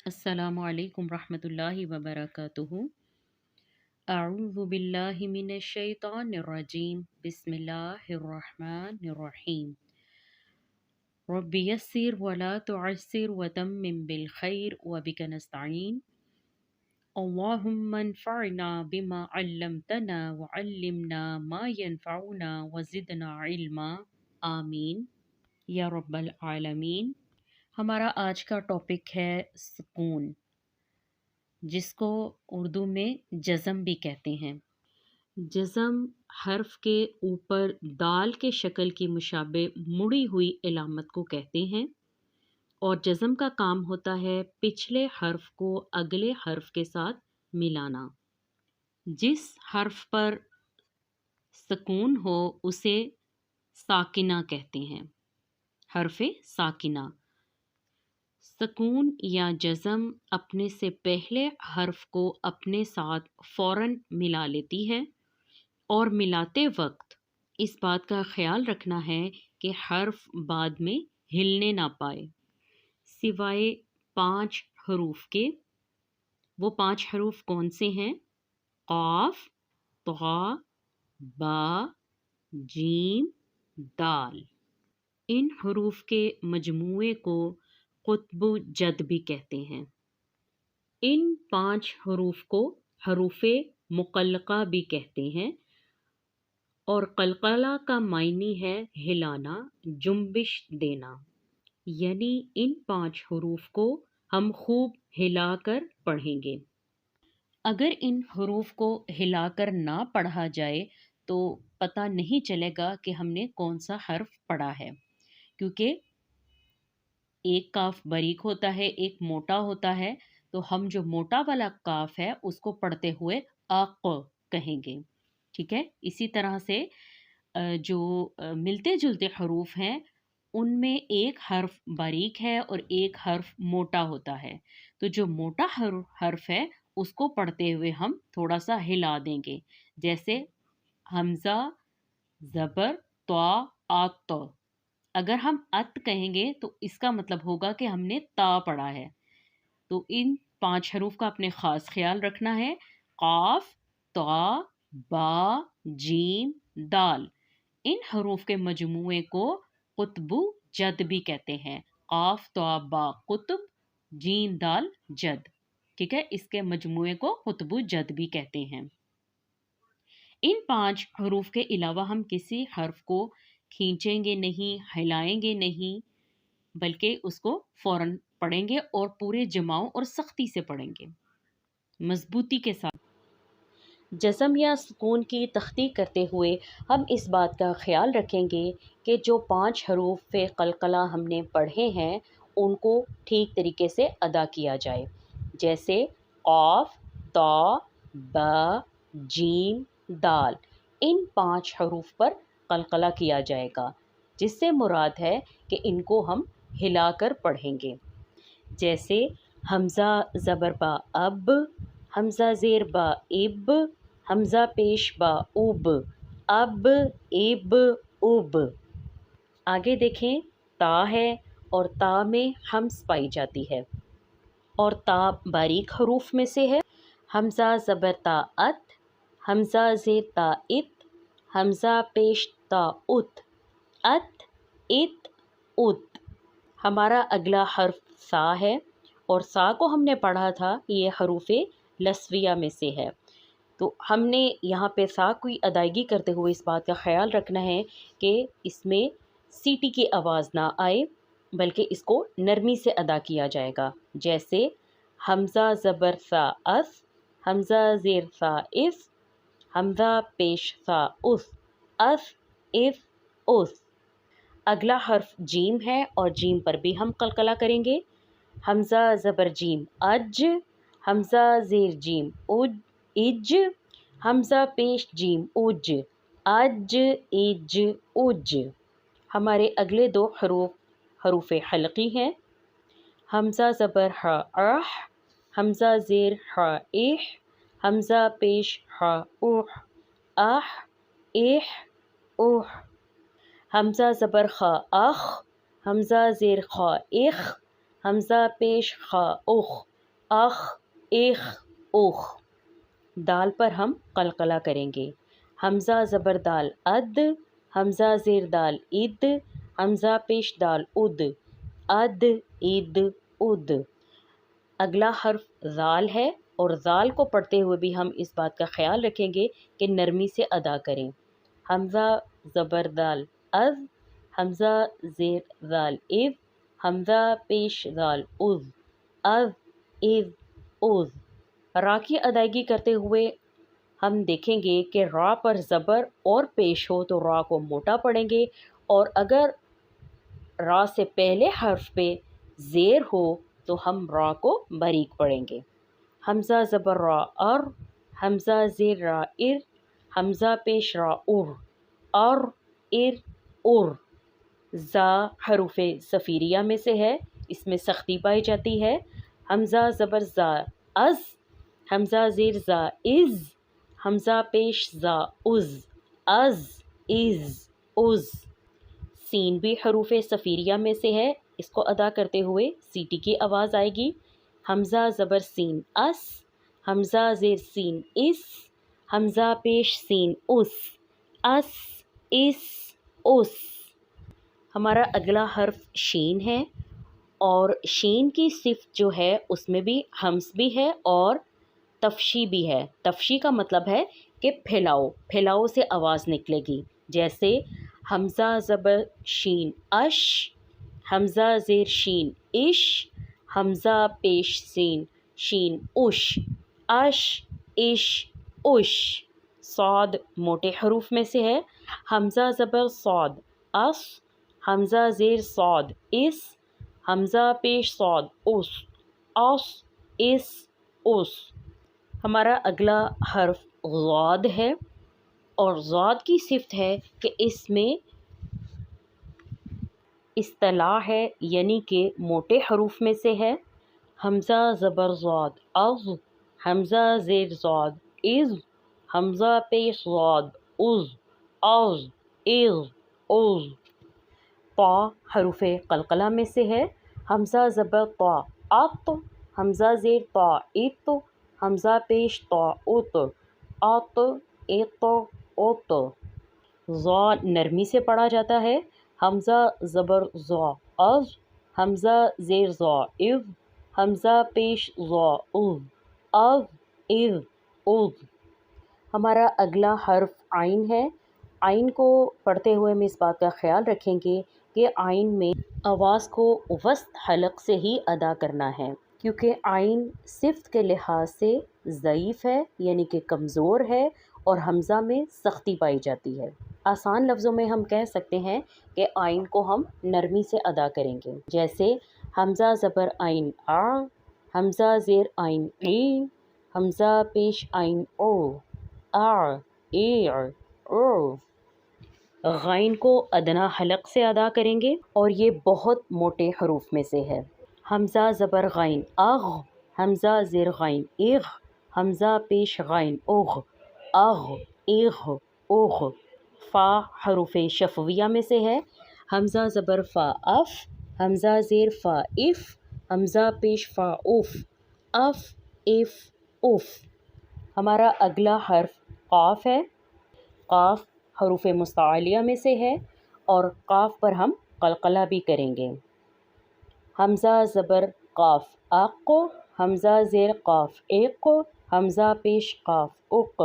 السلام علیکم ورحمۃ اللہ وبرکاتہ۔ اعوذ باللہ من الشیطان الرجیم، بسم اللہ الرحمن الرحیم۔ رب یسر ولا تعسر وتمم بالخیر وبک نستعین۔ اللہم انفعنا بما علمتنا وعلمنا ما ينفعنا وزدنا علما، آمین یا رب العالمین۔ ہمارا آج کا ٹاپک ہے سکون، جس کو اردو میں جزم بھی کہتے ہیں۔ جزم حرف کے اوپر دال کے شکل کی مشابہ مڑی ہوئی علامت کو کہتے ہیں، اور جزم کا کام ہوتا ہے پچھلے حرف کو اگلے حرف کے ساتھ ملانا۔ جس حرف پر سکون ہو اسے ساکنہ کہتے ہیں، حرف ساکنہ۔ سکون یا جزم اپنے سے پہلے حرف کو اپنے ساتھ فوراً ملا لیتی ہے، اور ملاتے وقت اس بات کا خیال رکھنا ہے کہ حرف بعد میں ہلنے نہ پائے، سوائے 5 حروف کے۔ وہ 5 حروف کون سے ہیں؟ قاف، طا، با، جیم، دال۔ ان حروف کے مجموعے کو قطب جد بھی کہتے ہیں۔ ان 5 حروف کو حروف مقلقہ بھی کہتے ہیں، اور قلقلہ کا معنی ہے ہلانا، جنبش دینا۔ یعنی ان 5 حروف کو ہم خوب ہلا کر پڑھیں گے۔ اگر ان حروف کو ہلا کر نہ پڑھا جائے تو پتہ نہیں چلے گا کہ ہم نے کون سا حرف پڑھا ہے، کیونکہ ایک کاف باریک ہوتا ہے، ایک موٹا ہوتا ہے، تو ہم جو موٹا والا کاف ہے اس کو پڑھتے ہوئے اق کہیں گے، ٹھیک ہے۔ اسی طرح سے جو ملتے جلتے حروف ہیں ان میں ایک حرف باریک ہے اور ایک حرف موٹا ہوتا ہے، تو جو موٹا حرف ہے اس کو پڑھتے ہوئے ہم تھوڑا سا ہلا دیں گے، جیسے حمزہ زبر طا آت۔ اگر ہم ات کہیں گے تو اس کا مطلب ہوگا کہ ہم نے تا پڑھا ہے۔ تو ان 5 حروف کا اپنے خاص خیال رکھنا ہے۔ قاف، طا، با، جیم، دال۔ ان حروف کے مجموعے کو قطب جد بھی کہتے ہیں۔ قاف، طا، با قطب، جیم، دال جد، ٹھیک ہے۔ اس کے مجموعے کو قطب جد بھی کہتے ہیں۔ ان 5 حروف کے علاوہ ہم کسی حرف کو کھینچیں گے نہیں، ہلائیں گے نہیں، بلکہ اس کو فوراً پڑھیں گے اور پورے جماؤ اور سختی سے پڑھیں گے، مضبوطی کے ساتھ۔ جزم یا سکون کی تخطیق کرتے ہوئے ہم اس بات کا خیال رکھیں گے کہ جو 5 حروف قلقلہ ہم نے پڑھے ہیں ان کو ٹھیک طریقے سے ادا کیا جائے، جیسے قاف، طا، با، جیم، دال۔ ان 5 حروف پر قلقلہ کیا جائے گا، جس سے مراد ہے کہ ان کو ہم ہلا کر پڑھیں گے، جیسے حمزہ زبر با اب، حمزہ زیر با اب، حمزہ پیش با اب، اب، اب، اب۔ آگے دیکھیں، تا ہے اور تا میں ہمز پائی جاتی ہے، اور تا باریک حروف میں سے ہے۔ حمزہ زبر تا ات، حمزہ زیر تا ات، حمزہ پیش تا ات، ات، ات، ات۔ ہمارا اگلا حرف سا ہے، اور سا کو ہم نے پڑھا تھا یہ حروف لسویہ میں سے ہے، تو ہم نے یہاں پہ سا کی ادائیگی کرتے ہوئے اس بات کا خیال رکھنا ہے کہ اس میں سیٹی کی آواز نہ آئے، بلکہ اس کو نرمی سے ادا کیا جائے گا، جیسے حمزہ زبر سا اس، حمزہ زیر سا اس، حمزہ پیش سا اس، اس، اس۔ اگلا حرف جیم ہے، اور جیم پر بھی ہم قلقلہ کریں گے۔ حمزہ زبر جیم اج، حمزہ زیر جیم اج، حمزہ پیش جیم اج، اج، اج، اج۔ ہمارے اگلے 2 حروف حلقی ہیں۔ حمزہ زبر ح اح، حمزہ زیر ح اح، حمزہ پیش ح اح، اح، اح، اح۔ حمزہ زبر خ اخ، حمزہ زیر خ اخ، حمزہ پیش خ اخ، اخ ایخ اوخ. دال پر ہم قلقلہ کریں گے. حمزہ زبر دال اد، حمزہ زیر دال اد، حمزہ پیش دال اد، اد اد اد. اگلا حرف ذال ہے اور ذال کو پڑھتے ہوئے بھی ہم اس بات کا خیال رکھیں گے کہ نرمی سے ادا کریں. حمزہ زبر دال از، حمزہ زیر ذال اذ، حمزہ پیش ذال از، از از از. را کی ادائیگی کرتے ہوئے ہم دیکھیں گے کہ را پر زبر اور پیش ہو تو را کو موٹا پڑھیں گے، اور اگر را سے پہلے حرف پہ زیر ہو تو ہم را کو باریک پڑھیں گے. حمزہ زبر را ار، حمزہ زیر را ار، حمزہ پیش را ار، ار ار ار. زا حروف صفیریہ میں سے ہے، اس میں سختی پائی جاتی ہے. حمزہ زبر زا از، حمزہ زیر زا از، حمزہ پیش زا از، از از از. سین بھی حروف صفیریہ میں سے ہے، اس کو ادا کرتے ہوئے سیٹی کی آواز آئے گی. حمزہ زبر سین اس، حمزہ زیر سین اس، حمزہ پیش سین اس، اس اس اس. ہمارا اگلا حرف شین ہے، اور شین کی صفت جو ہے اس میں بھی ہمس بھی ہے اور تفشی بھی ہے. تفشی کا مطلب ہے کہ پھیلاؤ، پھیلاؤ سے آواز نکلے گی. جیسے حمزہ زبر شین اش، حمزہ زیر شین اش، حمزہ پیش سین شین اش، اش اش اش. صاد موٹے حروف میں سے ہے. حمزہ زبر صاد اس، حمزہ زیر صاد اس، حمزہ پیش صاد اس، اس اس اس. ہمارا اگلا حرف ضاد ہے، اور ضاد کی صفت ہے کہ اس میں اصطلاح ہے، یعنی کہ موٹے حروف میں سے ہے. حمزہ زبر ضاد از، حمزہ زیر ضاد از، حمزہ پیش ضاد از، از از از. طا حروف قلقلہ میں سے ہے. حمزہ زبر طا ات، حمزہ زیر طا ات، حمزہ پیش طا ات، ات ات ات. ضا نرمی سے پڑھا جاتا ہے. حمزہ زبر ضا از، حمزہ زیر ضا از، حمزہ پیش ضا از، از از از. ہمارا اگلا حرف عین ہے. عین کو پڑھتے ہوئے ہم اس بات کا خیال رکھیں گے کہ عین میں آواز کو وسط حلق سے ہی ادا کرنا ہے، کیونکہ عین صفت کے لحاظ سے ضعیف ہے، یعنی کہ کمزور ہے، اور حمزہ میں سختی پائی جاتی ہے. آسان لفظوں میں ہم کہہ سکتے ہیں کہ عین کو ہم نرمی سے ادا کریں گے. جیسے حمزہ زبر عین آ، حمزہ زیر عین ای، حمزہ پیش عین او، آ ای او. غین کو ادنا حلق سے ادا کریں گے، اور یہ بہت موٹے حروف میں سے ہے. حمزہ زبر غین اغ، حمزہ زیر غین اغ، حمزہ پیش غین اغ، اغ اغ اغ. فا حروف شفویہ میں سے ہے. حمزہ زبر فا اف، حمزہ زیر فا اف، حمزہ پیش فا اف، اف اف اف. ہمارا اگلا حرف قاف ہے. قاف حروف مستعلیہ میں سے ہے، اور قاف پر ہم قلقلہ بھی کریں گے. حمزہ زبر قاف اق، حمزہ زیر قاف اق، حمزہ پیش قاف اق،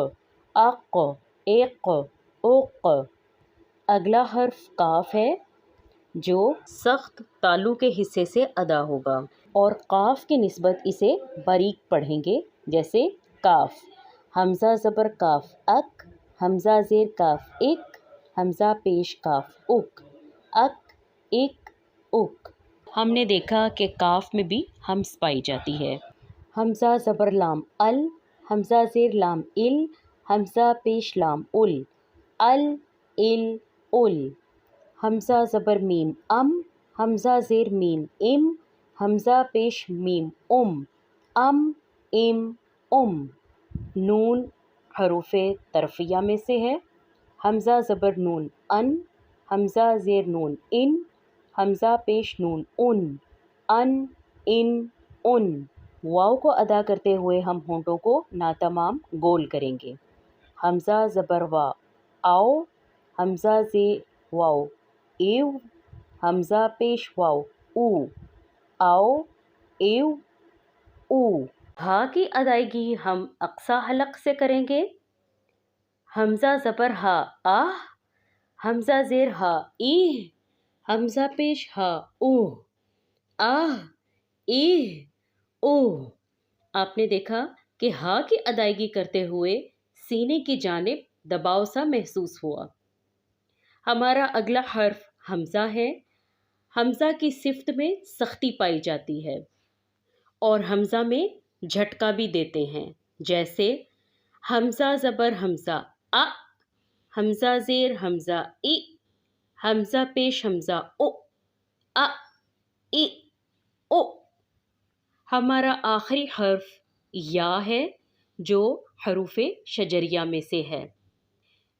اق اق اق. اگلا حرف کاف ہے، جو سخت تالو کے حصے سے ادا ہوگا، اور قاف کی نسبت اسے باریک پڑھیں گے. جیسے کاف. حمزہ زبر کاف اک، حمزہ زیر کاف اک، حمزہ پیش کاف اک، اک اک اک. ہم نے دیکھا کہ کاف میں بھی ہمس پائی جاتی ہے. حمزہ زبر لام ال، حمزہ زیر لام ال، حمزہ پیش لام ال، ال ال ال. حمزہ زبر میم ام، حمزہ زیر میم ام، حمزہ پیش میم ام، ام ام ام. نون حروف طرفیہ میں سے ہے. حمزہ زبر نون ان، حمزہ زیر نون ان، حمزہ پیش نون ان، ان ان ان. واو کو ادا کرتے ہوئے ہم ہونٹوں کو ناتمام گول کریں گے. حمزہ زبر وا آؤ، حمزہ زے واو ایو، حمزہ پیش واو او، آؤ ایو او. ہا کی ادائیگی ہم اقصی حلق سے کریں گے. حمزہ زبر ہا آہ، حمزہ زیر ہا ایہ، حمزہ پیش ہا اوہ، آہ ایہ اوہ. آپ نے دیکھا کہ ہا کی ادائیگی کرتے ہوئے سینے کی جانب دباؤ سا محسوس ہوا. ہمارا اگلا حرف حمزہ ہے. حمزہ کی صفت میں سختی پائی جاتی ہے اور حمزہ میں جھٹکا بھی دیتے ہیں، جیسے حمزہ زبر حمزہ آ، حمزہ زیر حمزہ ای، حمزہ پیش حمزہ او، آ ای او. ہمارا آخری حرف یا ہے جو حروف شجریہ میں سے ہے،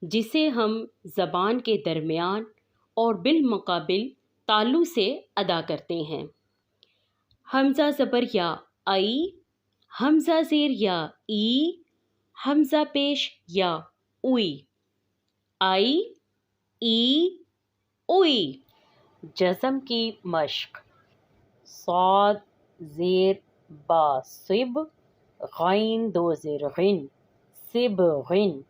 جسے ہم زبان کے درمیان اور بالمقابل تالو سے ادا کرتے ہیں. حمزہ زبر یا آئی، حمزہ زیر یا ای، حمزہ پیش یا اوئی، آئی ای اوئی. جزم کی مشق. صاد زیر با صب، غین دو زیر غن، صب غن.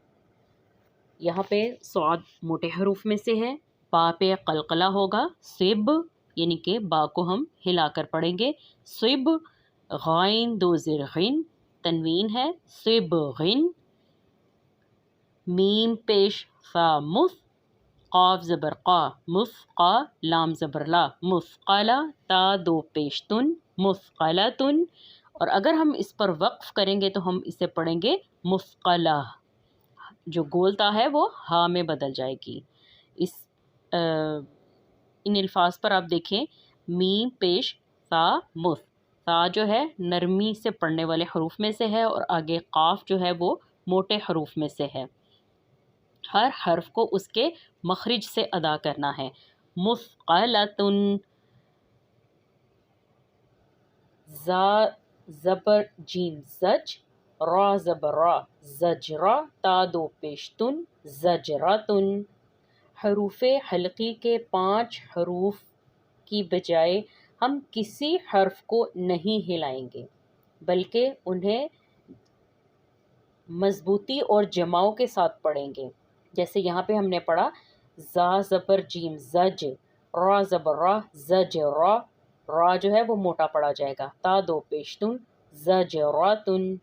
یہاں پہ صاد موٹے حروف میں سے ہے، با پہ قلقلہ ہوگا، صب یعنی کہ با کو ہم ہلا کر پڑھیں گے. صب، غین دو زیر غن، تنوین ہے، صب غن. میم پیش فا مف، قاف زبر قا مثقا، لام زبر لا مثقلا، تا دو پیش تن مثقلتن. اور اگر ہم اس پر وقف کریں گے تو ہم اسے پڑھیں گے مثقلہ. جو گولتا ہے وہ ہا میں بدل جائے گی. ان الفاظ پر آپ دیکھیں، میم پیش فا مف، فا جو ہے نرمی سے پڑھنے والے حروف میں سے ہے اور آگے قاف جو ہے وہ موٹے حروف میں سے ہے. ہر حرف کو اس کے مخرج سے ادا کرنا ہے. مثقلتن. زا زبر جیم زج، را زبر را زجرا، تا دو پیشتن زجراتن. حروف حلقی کے 5 حروف کی بجائے ہم کسی حرف کو نہیں ہلائیں گے، بلکہ انہیں مضبوطی اور جماؤ کے ساتھ پڑھیں گے. جیسے یہاں پہ ہم نے پڑھا زا زبر جیم زج، را زبر را زج را، را جو ہے وہ موٹا پڑھا جائے گا، تا دو پیشتن زجراتن.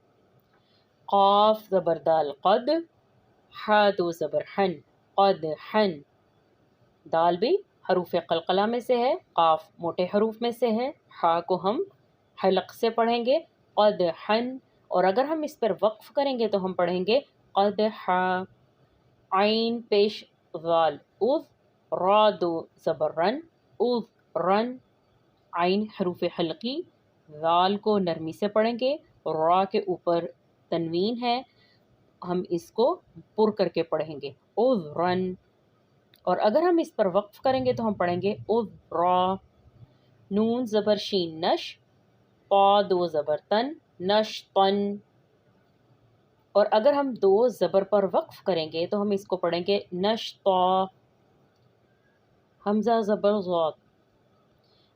قاف زبر دال قد، حا دو زبر حن قد حن. دال بھی حروف قلقلہ میں سے ہے، قاف موٹے حروف میں سے ہے، حا کو ہم حلق سے پڑھیں گے قد حن. اور اگر ہم اس پر وقف کریں گے تو ہم پڑھیں گے قد حا. عین پیش ذال اذ، را دو زبر رن اذ رن. عین حروف حلقی، ذال کو نرمی سے پڑھیں گے، را کے اوپر تنوین ہے، ہم اس کو پر کر کے پڑھیں گے اذ رن. اور اگر ہم اس پر وقف کریں گے تو ہم پڑھیں گے اذ را. نون زبر شین نش، پا دو زبر تن نش تن. اور اگر ہم 2 زبر پر وقف کریں گے تو ہم اس کو پڑھیں گے نشطا. حمزہ زبر ضاد،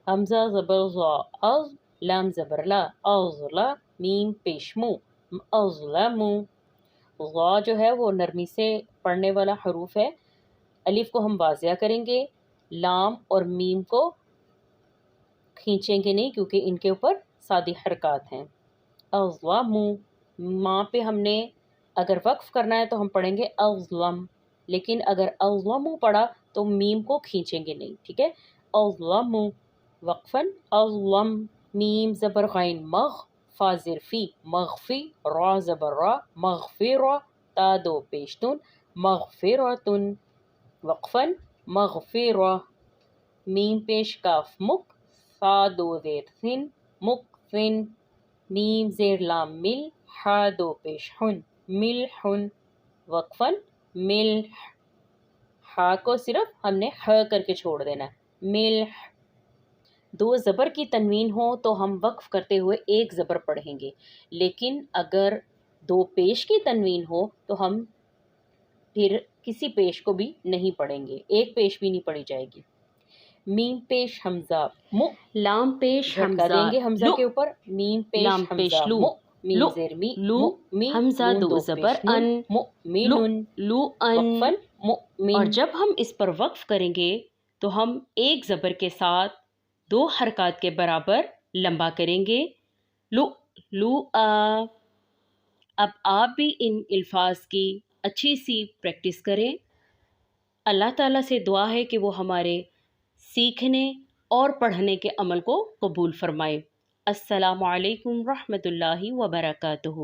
حمزہ زبر ضا از، لام زبر لا اضلا، میم پیش مو اظلمو. ضا جو ہے وہ نرمی سے پڑھنے والا حروف ہے، الف کو ہم واضح کریں گے، لام اور میم کو کھینچیں گے نہیں کیونکہ ان کے اوپر سادی حرکات ہیں. اظلمو. ماں پہ ہم نے اگر وقف کرنا ہے تو ہم پڑھیں گے اظلم، لیکن اگر اظلمو پڑھا تو میم کو کھینچیں گے نہیں، ٹھیک ہے. اظلمو وقفاً اظلم. میم زبر غین مغ، فا زیر فی مغفی، را زبر را مغفرا، تا دو پیشتن مغفراتن. وقفاً مغفرا. میم پیش کاف مک، فا دو زیر سن مکسن. میم زیر لام مل، حا دو پیش حن ملحن. وقفاً ملح. ہا کو صرف ہم نے ح کر کے چھوڑ دینا ہے، ملح. دو زبر کی تنوین ہو تو ہم وقف کرتے ہوئے ایک زبر پڑھیں گے، لیکن اگر دو پیش کی تنوین ہو تو ہم پھر کسی پیش کو بھی نہیں پڑھیں گے، ایک پیش بھی نہیں پڑھی جائے گی۔ میم پیش حمزہ مو، لام پیش جھٹکا حمزہ دیں گے حمزہ لو، کے اوپر، میم پیش لام پیش حمزہ لو، مو، میم لو زیر می لو، مؤمن، حمزہ نون دو دو زبر پیش نون، ان، مؤمن، لو ان، وقفاً مؤمن۔ اور جب ہم اس پر وقف کریں گے تو ہم ایک زبر کے ساتھ دو حرکات کے برابر لمبا کریں گے، لو لو آ۔ اب آپ بھی ان الفاظ کی اچھی سی پریکٹس کریں۔ اللہ تعالیٰ سے دعا ہے کہ وہ ہمارے سیکھنے اور پڑھنے کے عمل کو قبول فرمائے۔ السلام علیکم ورحمۃ اللہ وبرکاتہ۔